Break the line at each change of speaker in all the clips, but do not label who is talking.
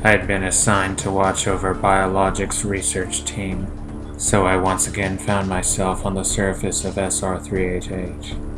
I had been assigned to watch over biologics research team, so I once again found myself on the surface of SR-388.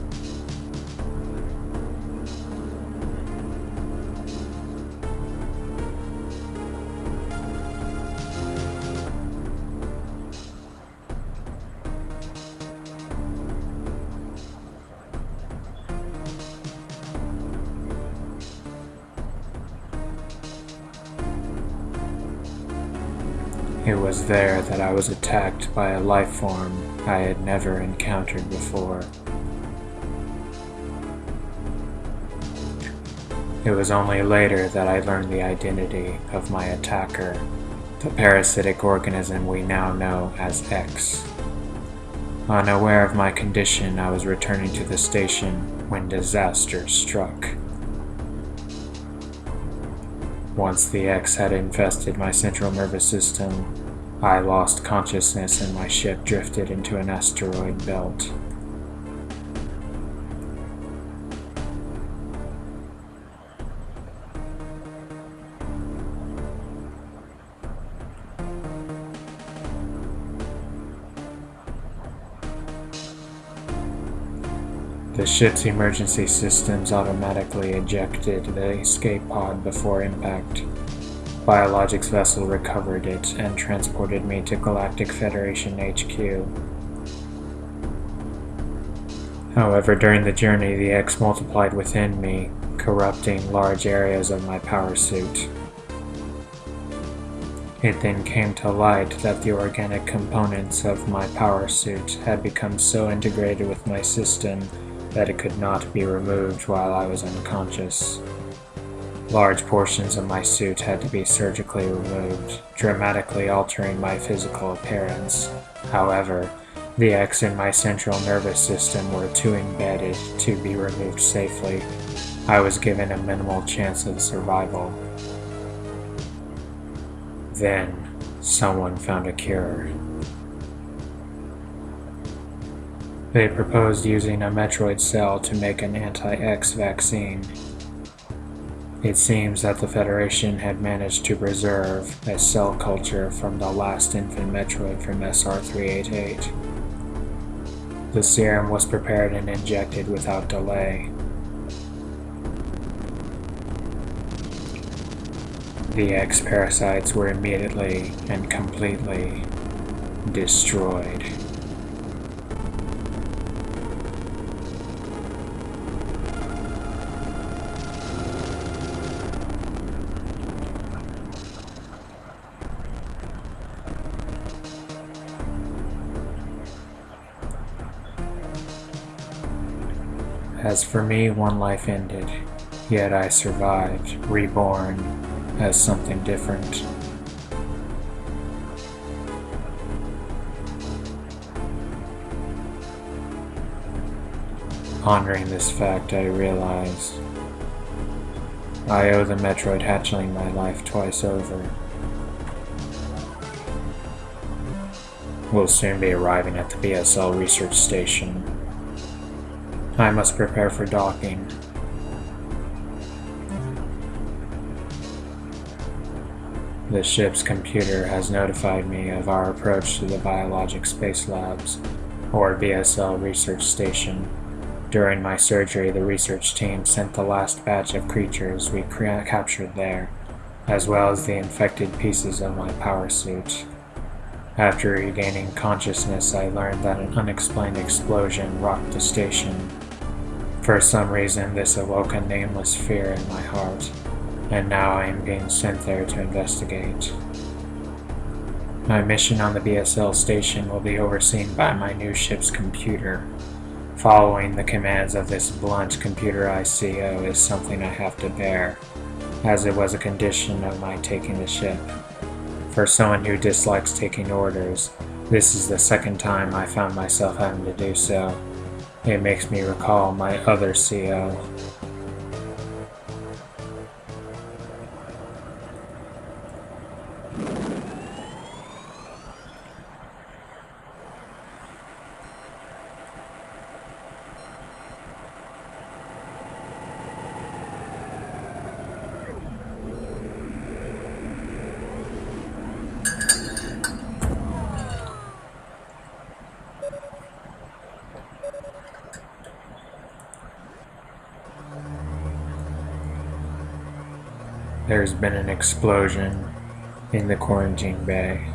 It was there that I was attacked by a life form I had never encountered before. It was only later that I learned the identity of my attacker, the parasitic organism we now know as X. Unaware of my condition, I was returning to the station when disaster struck. Once the X had infested my central nervous system, I lost consciousness and my ship drifted into an asteroid belt. The ship's emergency systems automatically ejected the escape pod before impact. Biologics vessel recovered it and transported me to Galactic Federation HQ. However, during the journey, the X multiplied within me, corrupting large areas of my power suit. It then came to light that the organic components of my power suit had become so integrated with my system that it could not be removed while I was unconscious. Large portions of my suit had to be surgically removed, dramatically altering my physical appearance. However, the X in my central nervous system were too embedded to be removed safely. I was given a minimal chance of survival. Then, someone found a cure. They proposed using a METROID cell to make an anti-X vaccine. It seems that the Federation had managed to preserve a cell culture from the last infant METROID from SR-388. The serum was prepared and injected without delay. The X parasites were immediately and completely destroyed. As for me, one life ended, yet I survived, reborn as something different. Pondering this fact, I realize I owe the METROID hatchling my life twice over. We'll soon be arriving at the BSL research station. I must prepare for docking. The ship's computer has notified me of our approach to the Biologic Space Labs, or BSL research station. During my surgery, the research team sent the last batch of creatures we captured there, as well as the infected pieces of my power suit. After regaining consciousness, I learned that an unexplained explosion rocked the station. For some reason, this awoke a nameless fear in my heart, and now I am being sent there to investigate. My mission on the BSL station will be overseen by my new ship's computer. Following the commands of this blunt computer ICO is something I have to bear, as it was a condition of my taking the ship. For someone who dislikes taking orders, this is the second time I found myself having to do so. It makes me recall my other CO. There's been an explosion in the quarantine bay.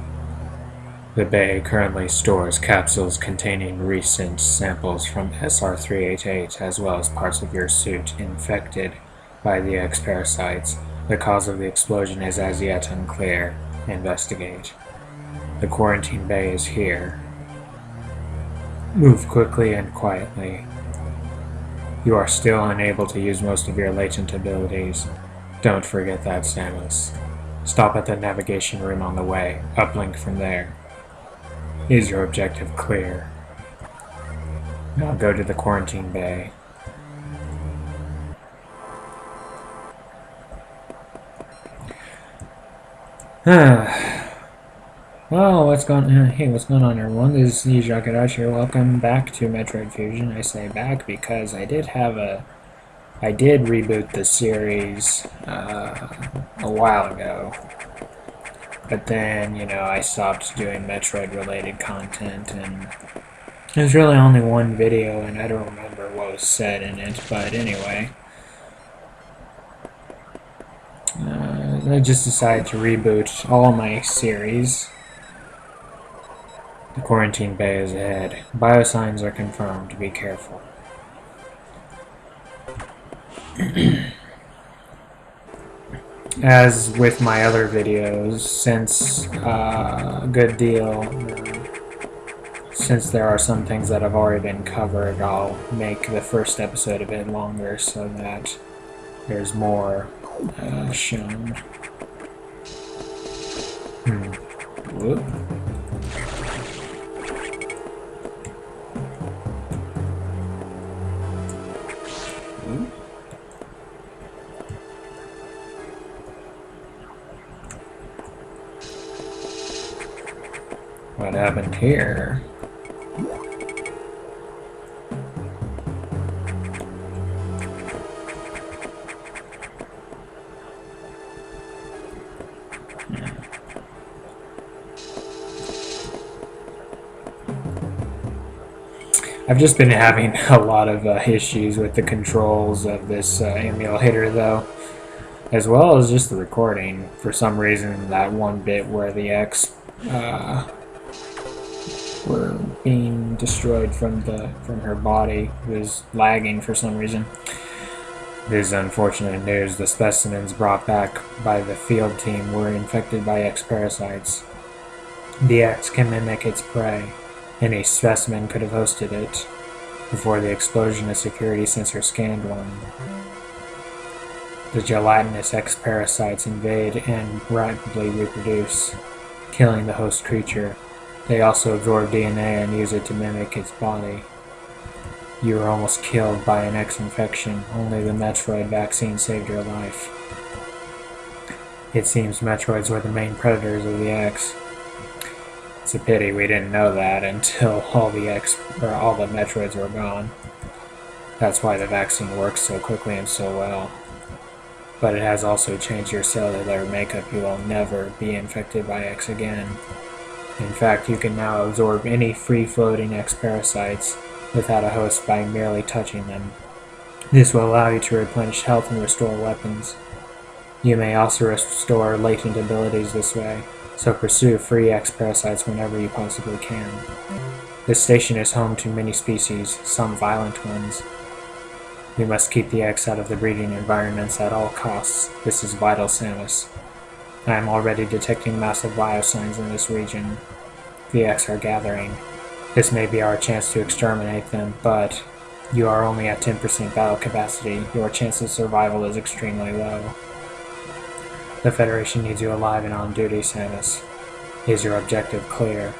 The bay currently stores capsules containing recent samples from SR-388 as well as parts of your suit infected by the X parasites. The cause of the explosion is as yet unclear. Investigate. The quarantine bay is here. Move quickly and quietly. You are still unable to use most of your latent abilities. Don't forget that, Samus. Stop at the navigation room on the way. Uplink from there. Is your objective clear? Now go to the quarantine bay. Well, what's going on, everyone? This is Jorasz here. Welcome back to Metroid Fusion. I say back because I did reboot the series a while ago. But then, I stopped doing Metroid-related content, and there's really only one video, and I don't remember what was said in it, but anyway. I just decided to reboot all my series. The quarantine bay is ahead. Biosigns are confirmed. Be careful. As with my other videos, since since there are some things that have already been covered, I'll make the first episode a bit longer so that there's more shown. Whoop. What happened here? I've just been having a lot of issues with the controls of this emulator, though, as well as just the recording. For some reason, that one bit where the X were being destroyed from her body was lagging for some reason. This is unfortunate news. The specimens brought back by the field team were infected by X parasites. The X can mimic its prey. Any specimen could have hosted it. Before the explosion, a security sensor scanned one. The gelatinous X parasites invade and rapidly reproduce, killing the host creature. They also absorb DNA and use it to mimic its body. You were almost killed by an X infection. Only the METROID vaccine saved your life. It seems METROIDs were the main predators of the X. It's a pity we didn't know that until all the METROIDs were gone. That's why the vaccine works so quickly and so well. But it has also changed your cellular makeup. You will never be infected by X again. In fact, you can now absorb any free-floating X parasites without a host by merely touching them. This will allow you to replenish health and restore weapons. You may also restore latent abilities this way, so pursue free X parasites whenever you possibly can. This station is home to many species, some violent ones. We must keep the X out of the breeding environments at all costs. This is vital, Samus. I am already detecting massive biosigns in this region. The X are gathering. This may be our chance to exterminate them, but you are only at 10% battle capacity. Your chance of survival is extremely low. The Federation needs you alive and on duty, Samus. Is your objective clear?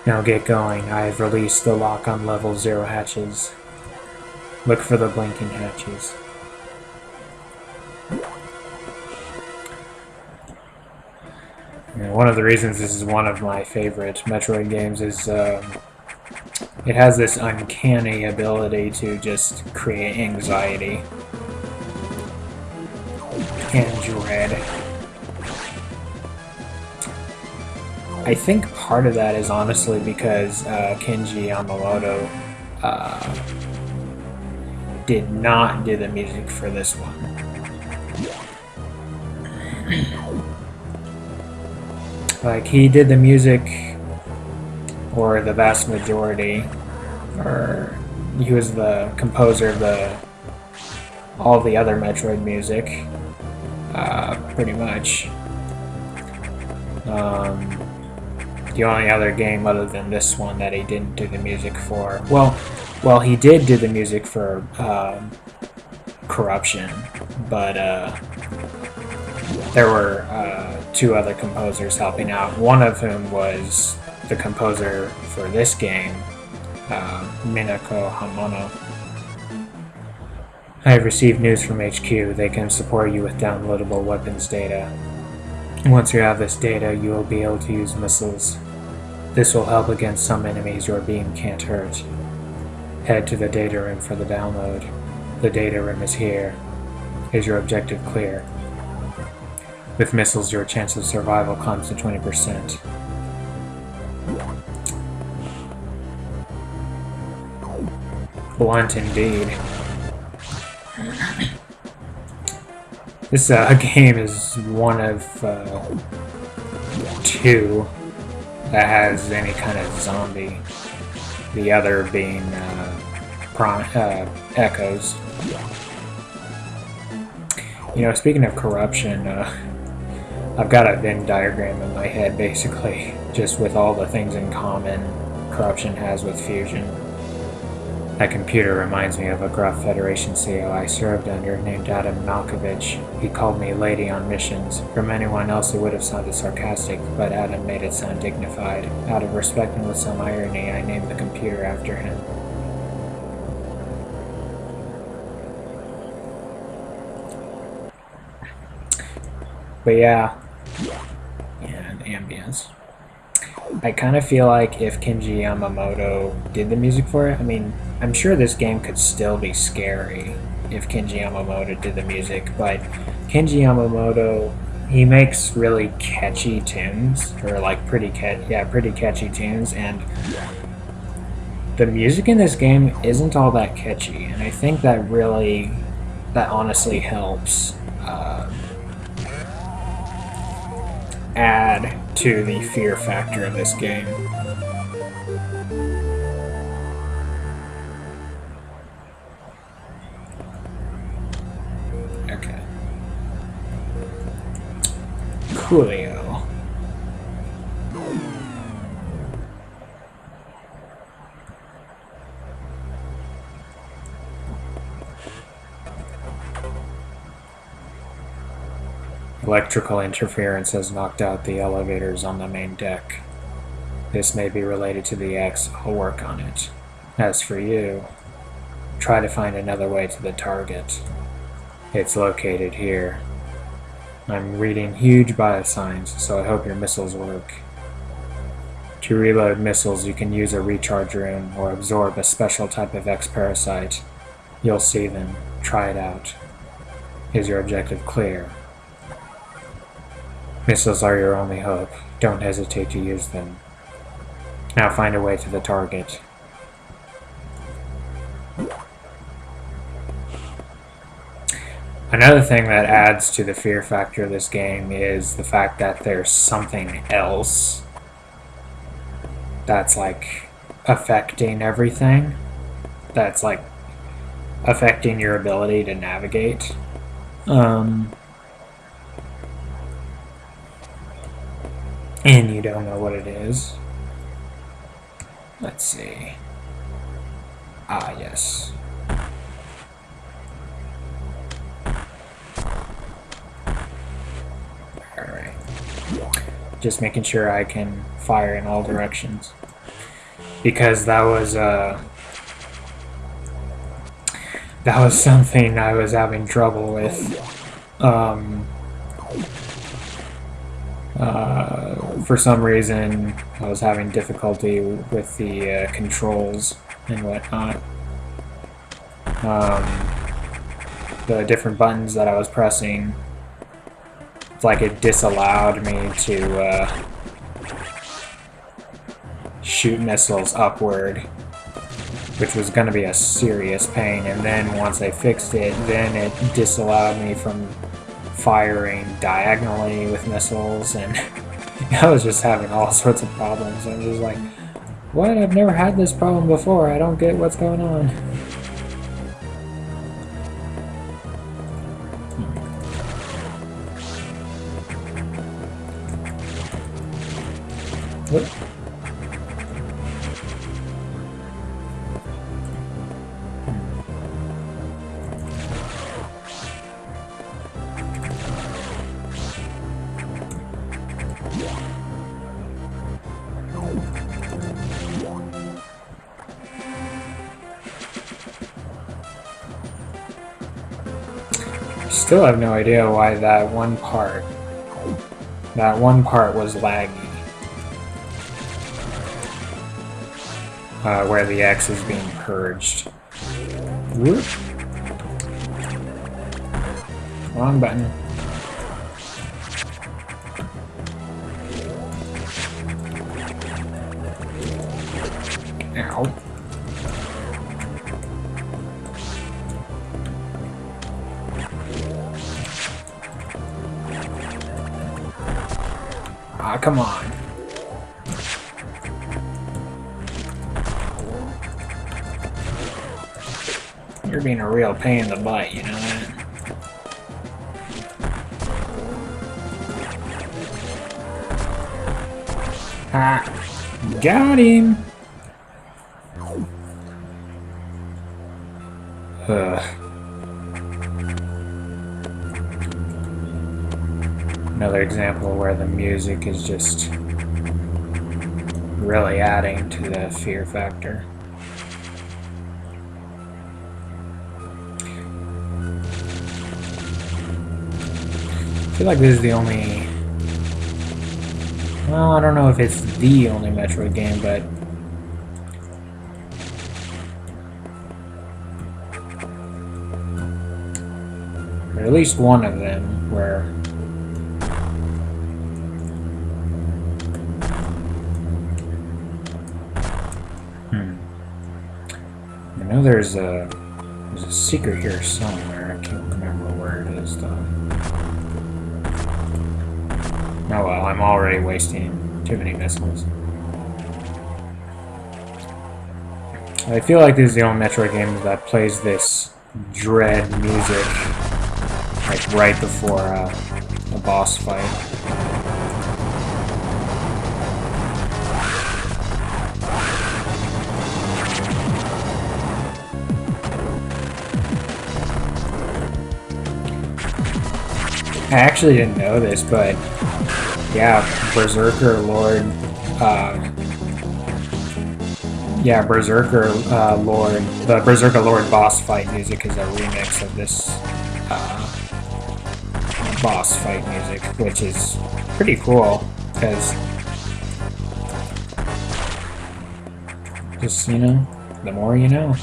Now get going. I have released the lock on level 0 hatches. Look for the blinking hatches. And one of the reasons this is one of my favorite Metroid games is it has this uncanny ability to just create anxiety and dread. I think part of that is honestly because Kenji Yamamoto did not do the music for this one. Like, he did the music, or the vast majority, or he was the composer of all the other Metroid music, pretty much. The only other game other than this one that he didn't do the music for, well, he did do the music for Corruption, but there were 2 other composers helping out, one of whom was the composer for this game, Minako Hamano. I have received news from HQ. They can support you with downloadable weapons data. Once you have this data, you will be able to use missiles. This will help against some enemies your beam can't hurt. Head to the data room for the download. The data room is here. Is your objective clear? With missiles, your chance of survival climbs to 20%. Blunt indeed. This game is one of 2 that has any kind of zombie. The other being Echoes. You know, speaking of corruption, I've got a Venn diagram in my head, basically, just with all the things in common corruption has with fusion. That computer reminds me of a gruff Federation CO I served under named Adam Malkovich. He called me lady on missions. From anyone else it would have sounded sarcastic, but Adam made it sound dignified. Out of respect and with some irony, I named the computer after him. But yeah, and ambience. I kind of feel like if Kenji Yamamoto did the music for it, I mean, I'm sure this game could still be scary if Kenji Yamamoto did the music, but Kenji Yamamoto, he makes really catchy tunes, or like pretty catchy tunes, and the music in this game isn't all that catchy, and I think that honestly helps add to the fear factor of this game. Okay. Coolio. Electrical interference has knocked out the elevators on the main deck. This may be related to the X. I'll work on it. As for you, try to find another way to the target. It's located here. I'm reading huge biosigns, so I hope your missiles work. To reload missiles, you can use a recharge room or absorb a special type of X parasite. You'll see them. Try it out. Is your objective clear? Missiles are your only hope. Don't hesitate to use them. Now find a way to the target. Another thing that adds to the fear factor of this game is the fact that there's something else that's like affecting everything. That's like affecting your ability to navigate. And you don't know what it is. Let's see. Ah, yes. Alright. Just making sure I can fire in all directions. Because that was something I was having trouble with. For some reason, I was having difficulty with the controls and whatnot. The different buttons that I was pressing, it's like it disallowed me to shoot missiles upward, which was going to be a serious pain. And then once I fixed it, then it disallowed me from firing diagonally with missiles, and I was just having all sorts of problems. I was just like, what? I've never had this problem before. I don't get what's going on. What? Still have no idea why that one part was laggy. Where the X is being purged. Whoop. Wrong button. Ow. Ah, come on. You're being a real pain in the butt, you know that? Ah, got him! Another example where the music is just really adding to the fear factor. I feel like this is the only... Well, I don't know if it's the only Metroid game, but... or at least one of them where... I know there's a secret here somewhere. I can't remember where it is though. Oh well, I'm already wasting too many missiles. I feel like this is the only Metroid game that plays this dread music like right before a boss fight. I actually didn't know this, but yeah, Berserker Lord, the Berserker Lord boss fight music is a remix of this boss fight music, which is pretty cool, because just, you know, the more you know.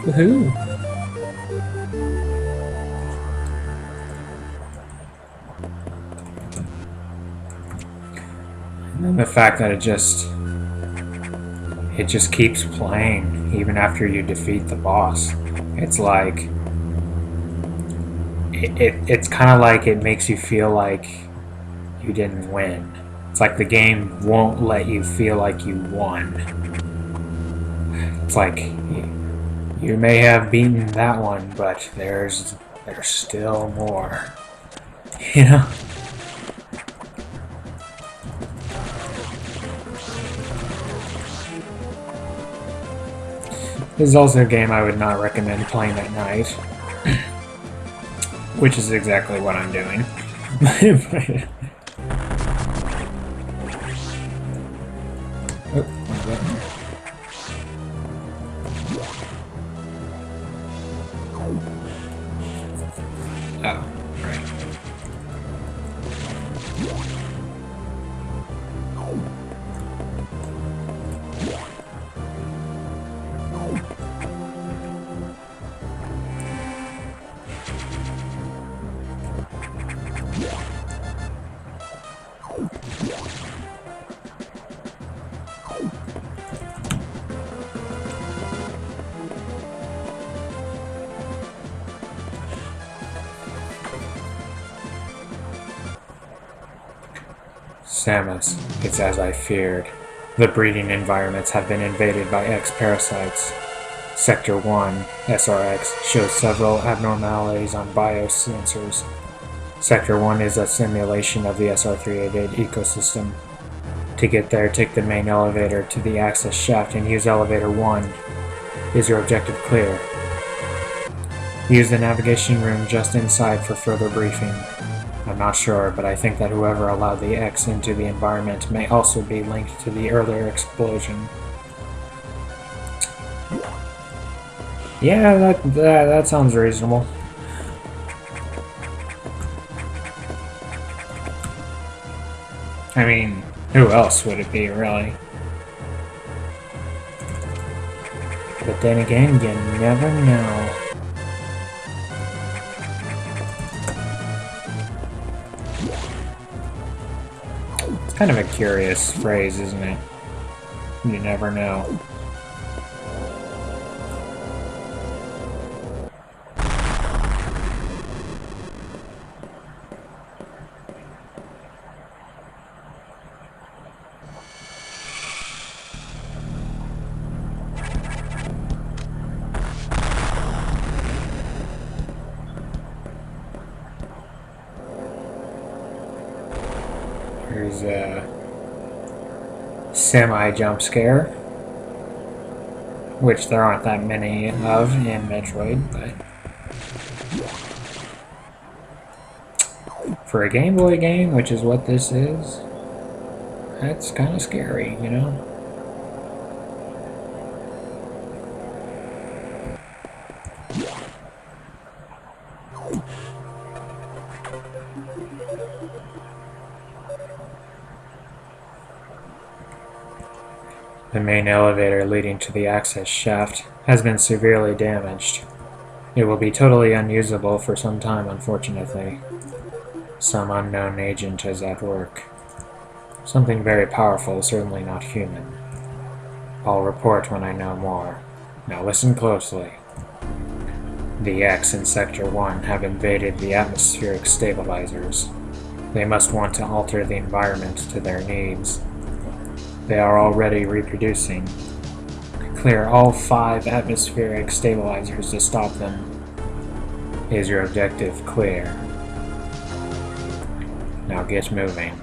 Woohoo! And the fact that it just keeps playing even after you defeat the boss. It's like it's kind of like it makes you feel like you didn't win. It's like the game won't let you feel like you won. It's like you may have beaten that one, but there's still more. You know? This is also a game I would not recommend playing at night, which is exactly what I'm doing. Oh, wrong button. Oh, right. Samus, it's as I feared. The breeding environments have been invaded by X-parasites. Sector 1, SRX, shows several abnormalities on biosensors. Sector 1 is a simulation of the SR-388 ecosystem. To get there, take the main elevator to the access shaft and use elevator 1. Is your objective clear? Use the navigation room just inside for further briefing. I'm not sure, but I think that whoever allowed the X into the environment may also be linked to the earlier explosion. Yeah, that sounds reasonable. I mean, who else would it be, really? But then again, you never know. It's kind of a curious phrase, isn't it? You never know. There's a semi-jump scare, which there aren't that many of in Metroid, but for a Game Boy game, which is what this is, that's kind of scary, you know? The main elevator leading to the access shaft has been severely damaged. It will be totally unusable for some time, unfortunately. Some unknown agent is at work. Something very powerful, certainly not human. I'll report when I know more. Now listen closely. The X in Sector 1 have invaded the atmospheric stabilizers. They must want to alter the environment to their needs. They are already reproducing. Clear all 5 atmospheric stabilizers to stop them. Is your objective clear? Now get moving.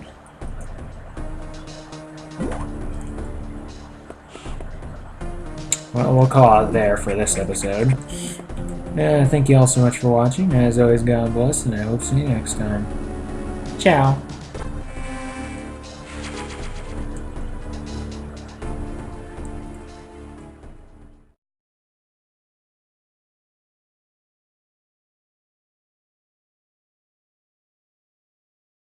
Well, we'll call it there for this episode. Thank you all so much for watching. As always, God bless, and I hope to see you next time. Ciao!